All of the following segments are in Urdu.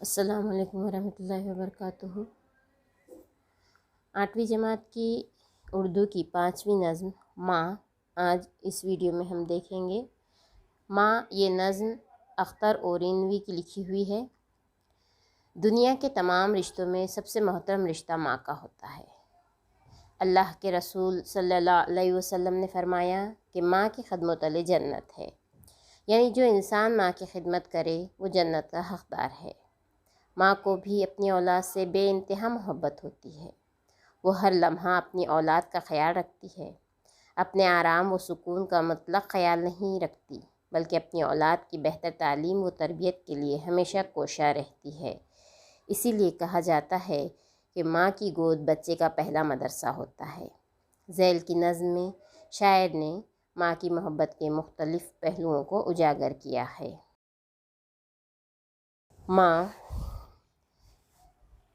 السلام علیکم ورحمۃ اللہ وبرکاتہ۔ 8ویں جماعت کی اردو کی 5ویں نظم ماں آج اس ویڈیو میں ہم دیکھیں گے۔ ماں یہ نظم اختر اورینوی کی لکھی ہوئی ہے۔ دنیا کے تمام رشتوں میں سب سے محترم رشتہ ماں کا ہوتا ہے۔ اللہ کے رسول صلی اللہ علیہ وسلم نے فرمایا کہ ماں کی خدمت تلے جنت ہے، یعنی جو انسان ماں کی خدمت کرے وہ جنت کا حقدار ہے۔ ماں کو بھی اپنی اولاد سے بے انتہا محبت ہوتی ہے۔ وہ ہر لمحہ اپنی اولاد کا خیال رکھتی ہے، اپنے آرام و سکون کا مطلق خیال نہیں رکھتی، بلکہ اپنی اولاد کی بہتر تعلیم و تربیت کے لیے ہمیشہ کوشاں رہتی ہے۔ اسی لیے کہا جاتا ہے کہ ماں کی گود بچے کا پہلا مدرسہ ہوتا ہے۔ ذیل کی نظم میں شاعر نے ماں کی محبت کے مختلف پہلوؤں کو اجاگر کیا ہے۔ ماں،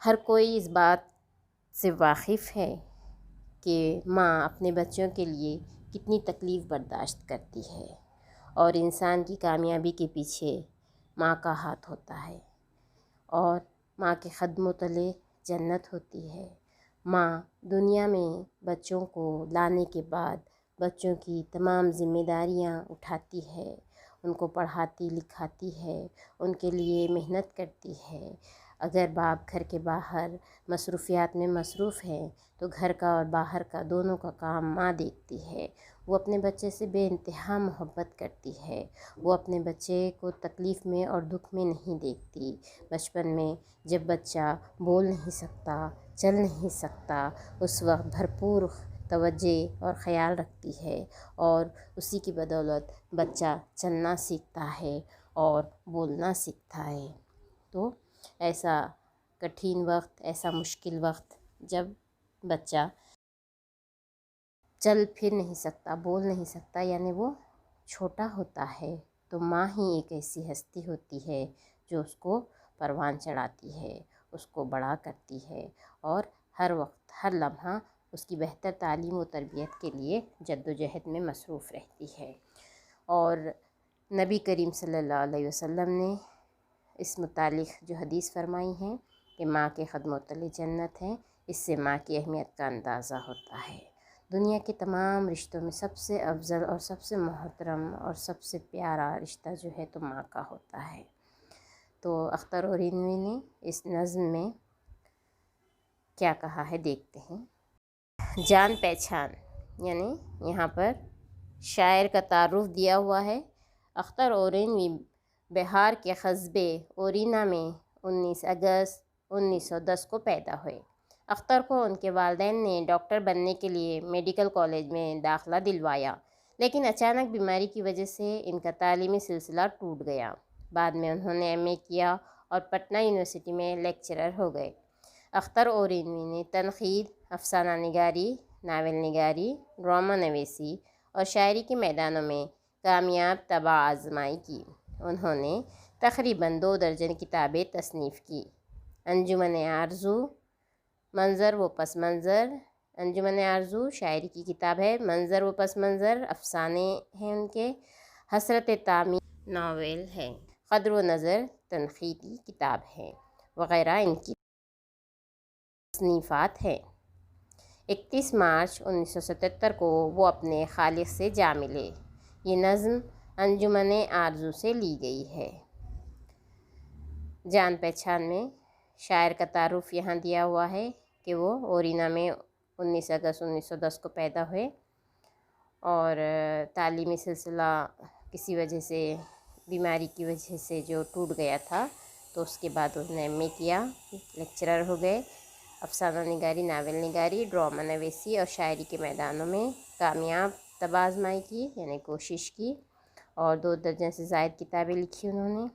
ہر کوئی اس بات سے واقف ہے کہ ماں اپنے بچوں کے لیے کتنی تکلیف برداشت کرتی ہے، اور انسان کی کامیابی کے پیچھے ماں کا ہاتھ ہوتا ہے، اور ماں کے قدموں تلے جنت ہوتی ہے۔ ماں دنیا میں بچوں کو لانے کے بعد بچوں کی تمام ذمہ داریاں اٹھاتی ہے، ان کو پڑھاتی لکھاتی ہے، ان کے لیے محنت کرتی ہے۔ اگر باپ گھر کے باہر مصروفیات میں مصروف ہے تو گھر کا اور باہر کا دونوں کا کام ماں دیکھتی ہے۔ وہ اپنے بچے سے بے انتہا محبت کرتی ہے۔ وہ اپنے بچے کو تکلیف میں اور دکھ میں نہیں دیکھتی۔ بچپن میں جب بچہ بول نہیں سکتا، چل نہیں سکتا، اس وقت بھرپور توجہ اور خیال رکھتی ہے، اور اسی کی بدولت بچہ چلنا سیکھتا ہے اور بولنا سیکھتا ہے۔ تو ایسا کٹھن وقت، ایسا مشکل وقت جب بچہ چل پھر نہیں سکتا، بول نہیں سکتا، یعنی وہ چھوٹا ہوتا ہے، تو ماں ہی ایک ایسی ہستی ہوتی ہے جو اس کو پروان چڑھاتی ہے، اس کو بڑا کرتی ہے، اور ہر وقت ہر لمحہ اس کی بہتر تعلیم و تربیت کے لیے جد و جہد میں مصروف رہتی ہے۔ اور نبی کریم صلی اللہ علیہ وسلم نے اس متعلق جو حدیث فرمائی ہیں کہ ماں کے قدموں تلے جنت ہے، اس سے ماں کی اہمیت کا اندازہ ہوتا ہے۔ دنیا کے تمام رشتوں میں سب سے افضل اور سب سے محترم اور سب سے پیارا رشتہ جو ہے تو ماں کا ہوتا ہے۔ تو اختر اورینوی نے اس نظم میں کیا کہا ہے دیکھتے ہیں۔ جان پہچان، یعنی یہاں پر شاعر کا تعارف دیا ہوا ہے۔ اختر اورینوی بہار کے قصبے اورینا میں 19 اگست 1910 کو پیدا ہوئے۔ اختر کو ان کے والدین نے ڈاکٹر بننے کے لیے میڈیکل کالج میں داخلہ دلوایا، لیکن اچانک بیماری کی وجہ سے ان کا تعلیمی سلسلہ ٹوٹ گیا۔ بعد میں انہوں نے ایم اے کیا اور پٹنہ یونیورسٹی میں لیکچرر ہو گئے۔ اختر اورینوی نے تنقید، افسانہ نگاری، ناول نگاری، ڈرامہ نویسی اور شاعری کے میدانوں میں کامیاب طبع آزمائی کی۔ انہوں نے تقریباً 2 درجن کتابیں تصنیف کی۔ انجمن آرزو، منظر و پس منظر، انجمن آرزو شاعری کی کتاب ہے، منظر و پس منظر افسانے ہیں ان کے، حسرت تعمیر ناول ہے، قدر و نظر تنقیدی کتاب ہے، وغیرہ ان کی تصنیفات ہیں۔ 31 مارچ 1977 کو وہ اپنے خالق سے جا ملے۔ یہ نظم انجمن آرزو سے لی گئی ہے۔ جان پہچان میں شاعر کا تعارف یہاں دیا ہوا ہے کہ وہ اورینا میں 19 اگست 1910 کو پیدا ہوئے، اور تعلیمی سلسلہ کسی وجہ سے، بیماری کی وجہ سے جو ٹوٹ گیا تھا، تو اس کے بعد انہوں نے ایم اے کیا، لیکچرر ہو گئے۔ افسانہ نگاری، ناول نگاری، ڈرامہ نویسی اور شاعری کے میدانوں میں کامیاب طبع آزمائی کی، یعنی کوشش کی، اور 2 درجن سے زائد کتابیں لکھی انہوں نے۔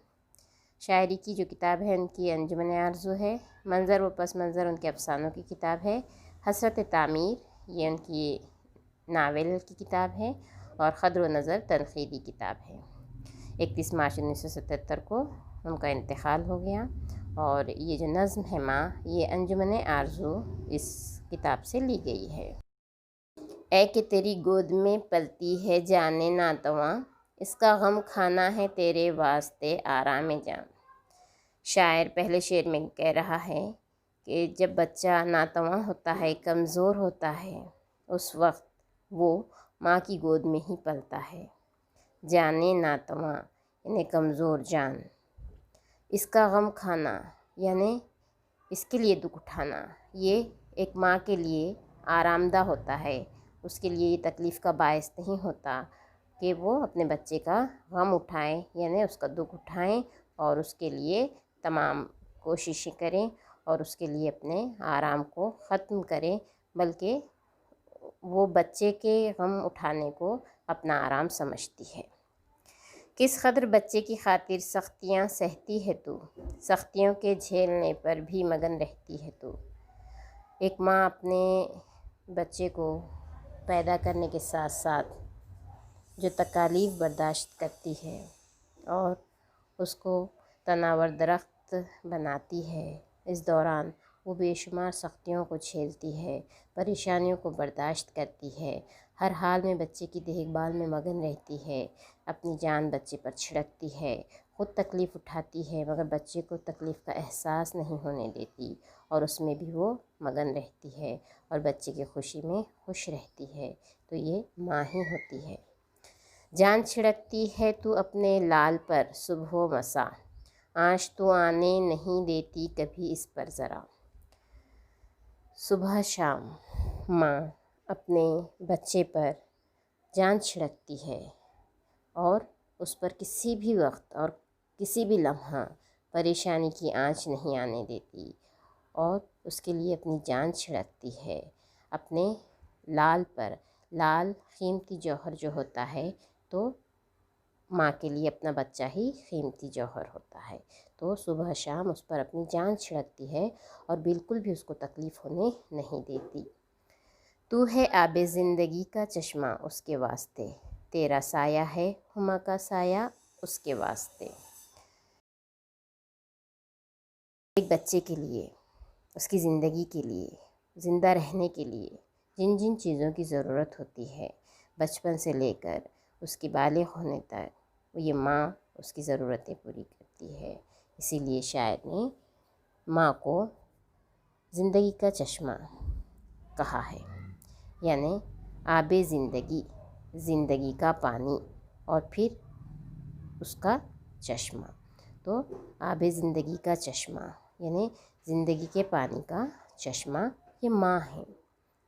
شاعری کی جو کتاب ہے ان کی انجمن آرزو ہے، منظر و پس منظر ان کے افسانوں کی کتاب ہے، حسرت تعمیر یہ ان کی ناول کی کتاب ہے، اور قدر و نظر تنقیدی کتاب ہے۔ 31 مارچ 1977 کو ان کا انتقال ہو گیا، اور یہ جو نظم ہے ماں، یہ انجمن آرزو اس کتاب سے لی گئی ہے۔ اے کہ تیری گود میں پلتی ہے جان ناتواں، اس کا غم کھانا ہے تیرے واسطے آرام جاں۔ شاعر پہلے شعر میں کہہ رہا ہے کہ جب بچہ ناتواں ہوتا ہے، کمزور ہوتا ہے، اس وقت وہ ماں کی گود میں ہی پلتا ہے۔ جانے ناتواں یعنی کمزور جان، اس کا غم کھانا یعنی اس کے لیے دکھ اٹھانا، یہ ایک ماں کے لیے آرام دہ ہوتا ہے۔ اس کے لیے یہ تکلیف کا باعث نہیں ہوتا کہ وہ اپنے بچے کا غم اٹھائیں یعنی اس کا دکھ اٹھائیں اور اس کے لیے تمام کوششیں کریں اور اس کے لیے اپنے آرام کو ختم کریں، بلکہ وہ بچے کے غم اٹھانے کو اپنا آرام سمجھتی ہے۔ کس قدر بچے کی خاطر سختیاں سہتی ہے تو، سختیوں کے جھیلنے پر بھی مگن رہتی ہے تو۔ ایک ماں اپنے بچے کو پیدا کرنے کے ساتھ ساتھ جو تکالیف برداشت کرتی ہے اور اس کو تناور درخت بناتی ہے، اس دوران وہ بے شمار سختیوں کو جھیلتی ہے، پریشانیوں کو برداشت کرتی ہے، ہر حال میں بچے کی دیکھ بھال میں مگن رہتی ہے، اپنی جان بچے پر چھڑکتی ہے، خود تکلیف اٹھاتی ہے مگر بچے کو تکلیف کا احساس نہیں ہونے دیتی اور اس میں بھی وہ مگن رہتی ہے اور بچے کی خوشی میں خوش رہتی ہے، تو یہ ماں ہی ہوتی ہے۔ جان چھڑکتی ہے تو اپنے لال پر صبح و مساء، آنچ تو آنے نہیں دیتی کبھی اس پر ذرا۔ صبح شام ماں اپنے بچے پر جان چھڑکتی ہے اور اس پر کسی بھی وقت اور کسی بھی لمحہ پریشانی کی آنچ نہیں آنے دیتی اور اس کے لیے اپنی جان چھڑکتی ہے۔ اپنے لال پر، لال قیمتی جوہر جو ہوتا ہے تو ماں کے لیے اپنا بچہ ہی قیمتی جوہر ہوتا ہے، تو صبح شام اس پر اپنی جان چھڑکتی ہے اور بالکل بھی اس کو تکلیف ہونے نہیں دیتی۔ تو ہے آب زندگی کا چشمہ اس کے واسطے، تیرا سایہ ہے ہما کا سایہ اس کے واسطے۔ ایک بچے کے لیے، اس کی زندگی کے لیے، زندہ رہنے کے لیے جن جن چیزوں کی ضرورت ہوتی ہے، بچپن سے لے کر اس کے بالغ ہونے تک، یہ ماں اس کی ضرورتیں پوری کرتی ہے۔ اسی لیے شاعر نے ماں کو زندگی کا چشمہ کہا ہے، یعنی آب زندگی، زندگی کا پانی اور پھر اس کا چشمہ، تو آب زندگی کا چشمہ یعنی زندگی کے پانی کا چشمہ یہ ماں ہے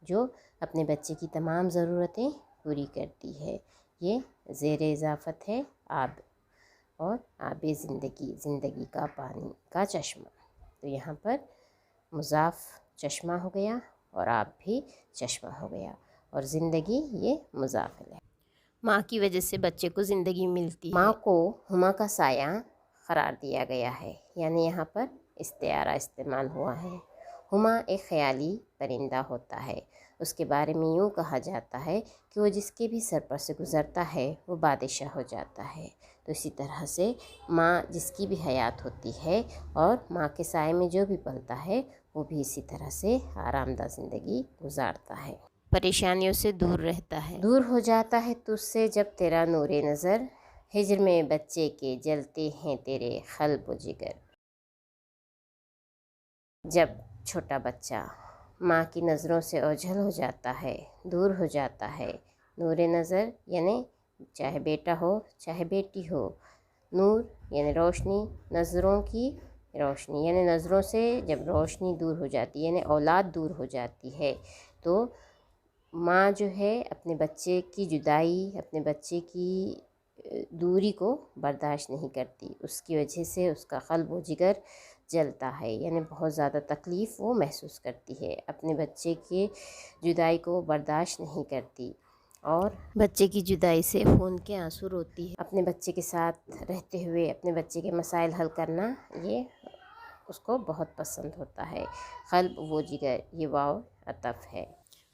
جو اپنے بچے کی تمام ضرورتیں پوری کرتی ہے۔ یہ زیر اضافت ہے آب اور آب زندگی، زندگی کا پانی کا چشمہ، تو یہاں پر مضاف چشمہ ہو گیا اور آب بھی چشمہ ہو گیا اور زندگی یہ مضاف ہے۔ ماں کی وجہ سے بچے کو زندگی ملتی ہے۔ ماں کو ہما کا سایہ قرار دیا گیا ہے، یعنی یہاں پر استعارہ استعمال ہوا ہے۔ ہما ایک خیالی پرندہ ہوتا ہے، اس کے بارے میں یوں کہا جاتا ہے کہ وہ جس کے بھی سر پر سے گزرتا ہے وہ بادشاہ ہو جاتا ہے، تو اسی طرح سے ماں جس کی بھی حیات ہوتی ہے اور ماں کے سائے میں جو بھی پلتا ہے وہ بھی اسی طرح سے آرام دہ زندگی گزارتا ہے، پریشانیوں سے دور رہتا ہے، دور ہو جاتا ہے تجھ سے جب تیرا نور نظر، ہجر میں بچے کے جلتے ہیں تیرے قلب و جگر۔ جب چھوٹا بچہ ماں کی نظروں سے اوجھل ہو جاتا ہے، دور ہو جاتا ہے، نور نظر یعنی چاہے بیٹا ہو چاہے بیٹی ہو، نور یعنی روشنی، نظروں کی روشنی یعنی نظروں سے جب روشنی دور ہو جاتی ہے یعنی اولاد دور ہو جاتی ہے، تو ماں جو ہے اپنے بچے کی جدائی، اپنے بچے کی دوری کو برداشت نہیں کرتی، اس کی وجہ سے اس کا قلب و جگر جلتا ہے، یعنی بہت زیادہ تکلیف وہ محسوس کرتی ہے، اپنے بچے کی جدائی کو برداشت نہیں کرتی اور بچے کی جدائی سے خون کے آنسو روتی ہے۔ اپنے بچے کے ساتھ رہتے ہوئے اپنے بچے کے مسائل حل کرنا یہ اس کو بہت پسند ہوتا ہے۔ قلب و جگر یہ واو عطف ہے۔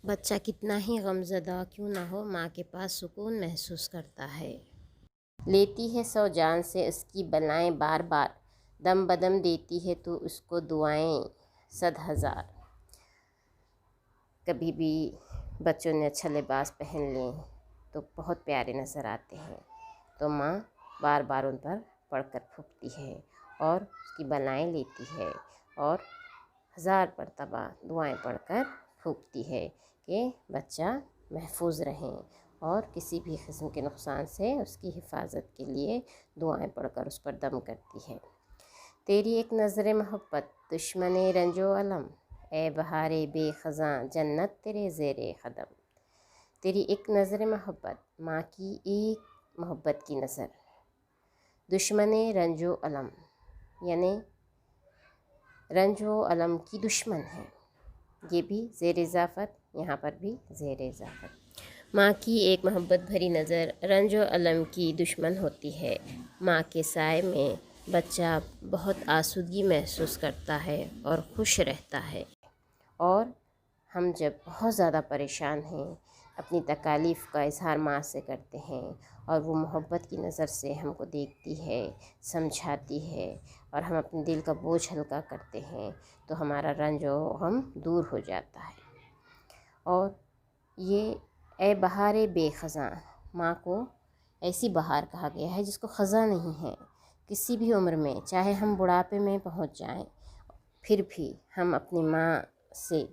بچہ کتنا ہی غم زدہ کیوں نہ ہو، ماں کے پاس سکون محسوس کرتا ہے۔ لیتی ہے سو جان سے اس کی بلائیں بار بار، دم بدم دیتی ہے تو اس کو دعائیں 100,000۔ کبھی بھی بچوں نے اچھا لباس پہن لیں تو بہت پیارے نظر آتے ہیں، تو ماں بار بار ان پر پڑھ کر پھونکتی ہے اور اس کی بلائیں لیتی ہے اور 1000 مرتبہ دعائیں پڑھ کر پھونکتی ہے کہ بچہ محفوظ رہیں، اور کسی بھی قسم کے نقصان سے اس کی حفاظت کے لیے دعائیں پڑھ کر اس پر دم کرتی ہے۔ تیری ایک نظر محبت دشمن رنج و علم، اے بہار بے خزاں جنت تیرے زیر قدم۔ تیری ایک نظر محبت، ماں کی ایک محبت کی نظر، دشمن رنج و علم یعنی رنج و علم کی دشمن ہے، یہ بھی زیر اضافت، یہاں پر بھی زیر اضافت۔ ماں کی ایک محبت بھری نظر رنج و علم کی دشمن ہوتی ہے۔ ماں کے سائے میں بچہ بہت آسودگی محسوس کرتا ہے اور خوش رہتا ہے، اور ہم جب بہت زیادہ پریشان ہیں اپنی تکالیف کا اظہار ماں سے کرتے ہیں، اور وہ محبت کی نظر سے ہم کو دیکھتی ہے، سمجھاتی ہے، اور ہم اپنے دل کا بوجھ ہلکا کرتے ہیں، تو ہمارا رنج و غم دور ہو جاتا ہے۔ اور یہ اے بہار بے خزاں، ماں کو ایسی بہار کہا گیا ہے جس کو خزاں نہیں ہے۔ کسی بھی عمر میں، چاہے ہم بڑھاپے میں پہنچ جائیں، پھر بھی ہم اپنی ماں سے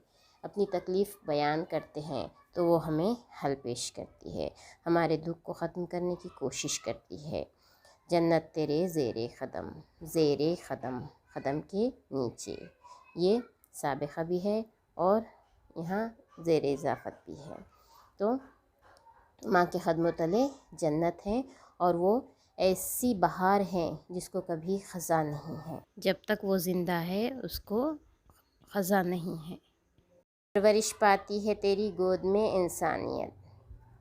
اپنی تکلیف بیان کرتے ہیں تو وہ ہمیں حل پیش کرتی ہے، ہمارے دکھ کو ختم کرنے کی کوشش کرتی ہے۔ جنت تیرے زیر قدم، زیر قدم، قدم کے نیچے، یہ سابقہ بھی ہے اور یہاں زیر اضافت بھی ہے۔ تو ماں کے قدموں تلے جنت ہے، اور وہ ایسی بہار ہے جس کو کبھی خزاں نہیں ہے، جب تک وہ زندہ ہے اس کو خزاں نہیں ہے۔ پرورش پاتی ہے تیری گود میں انسانیت،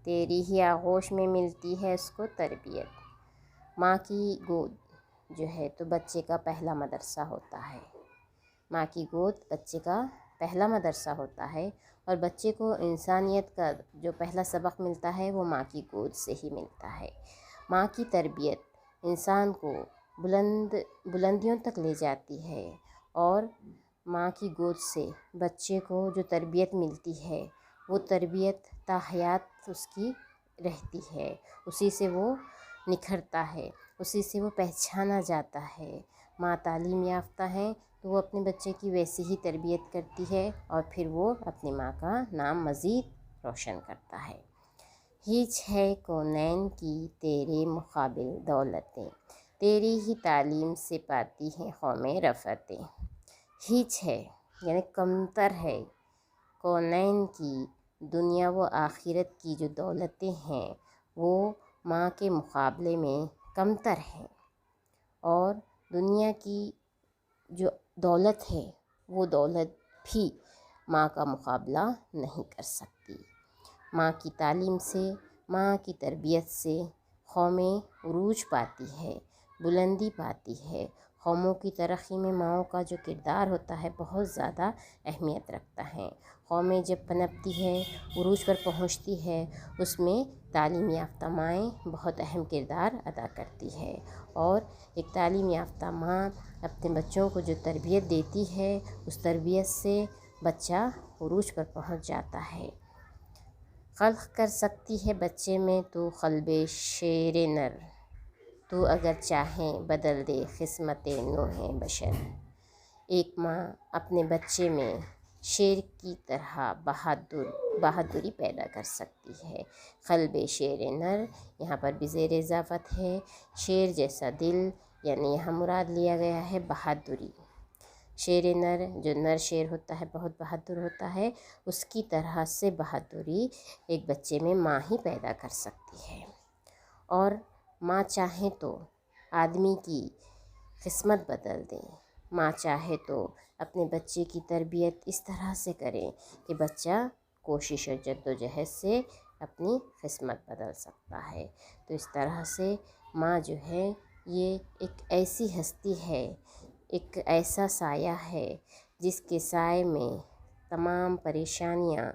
تیری ہی آغوش میں ملتی ہے اس کو تربیت۔ ماں کی گود جو ہے تو بچے کا پہلا مدرسہ ہوتا ہے، ماں کی گود بچے کا پہلا مدرسہ ہوتا ہے، اور بچے کو انسانیت کا جو پہلا سبق ملتا ہے وہ ماں کی گود سے ہی ملتا ہے۔ ماں کی تربیت انسان کو بلندیوں تک لے جاتی ہے، اور ماں کی گود سے بچے کو جو تربیت ملتی ہے وہ تربیت تا حیات اس کی رہتی ہے، اسی سے وہ نکھرتا ہے، اسی سے وہ پہچانا جاتا ہے۔ ماں تعلیم یافتہ ہے تو وہ اپنے بچے کی ویسی ہی تربیت کرتی ہے، اور پھر وہ اپنی ماں کا نام مزید روشن کرتا ہے۔ ہیچ ہے کونین کی تیرے مقابل دولتیں، تیری ہی تعلیم سے پاتی ہیں قومیں رفتیں۔ ہیچ ہے یعنی کمتر ہے، کونین کی دنیا و آخرت کی جو دولتیں ہیں وہ ماں کے مقابلے میں کمتر ہیں، اور دنیا کی جو دولت ہے وہ دولت بھی ماں کا مقابلہ نہیں کر سکتی۔ ماں کی تعلیم سے، ماں کی تربیت سے قومیں عروج پاتی ہے، بلندی پاتی ہے۔ قوموں کی ترقی میں ماؤں کا جو کردار ہوتا ہے بہت زیادہ اہمیت رکھتا ہے۔ قومیں جب پنپتی ہے، عروج پر پہنچتی ہے، اس میں تعلیم یافتہ مائیں بہت اہم کردار ادا کرتی ہے، اور ایک تعلیم یافتہ ماں اپنے بچوں کو جو تربیت دیتی ہے اس تربیت سے بچہ عروج پر پہنچ جاتا ہے۔ خلق کر سکتی ہے بچے میں تو قلب شیر نر، تو اگر چاہیں بدل دے قسمت نوح بشر۔ ایک ماں اپنے بچے میں شیر کی طرح بہادری پیدا کر سکتی ہے۔ قلب شیر نر یہاں پر بھی زیر اضافت ہے، شیر جیسا دل، یعنی یہاں مراد لیا گیا ہے بہادری۔ شیر نر جو نر شیر ہوتا ہے بہت بہادر ہوتا ہے، اس کی طرح سے بہادری ایک بچے میں ماں ہی پیدا کر سکتی ہے۔ اور ماں چاہے تو آدمی کی قسمت بدل دیں، ماں چاہے تو اپنے بچے کی تربیت اس طرح سے کریں کہ بچہ کوشش اور جد و جہد سے اپنی قسمت بدل سکتا ہے۔ تو اس طرح سے ماں جو ہے یہ ایک ایسی ہستی ہے، ایک ایسا سایہ ہے جس کے سائے میں تمام پریشانیاں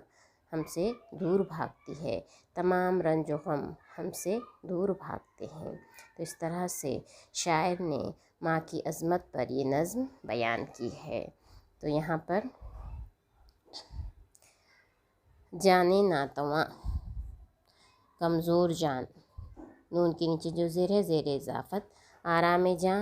ہم سے دور بھاگتی ہے، تمام رنج و غم ہم سے دور بھاگتے ہیں۔ تو اس طرح سے شاعر نے ماں کی عظمت پر یہ نظم بیان کی ہے۔ تو یہاں پر جانے ناتواں کمزور جان، نون کے نیچے جو زیر ہے زیر اضافت، آرام جاں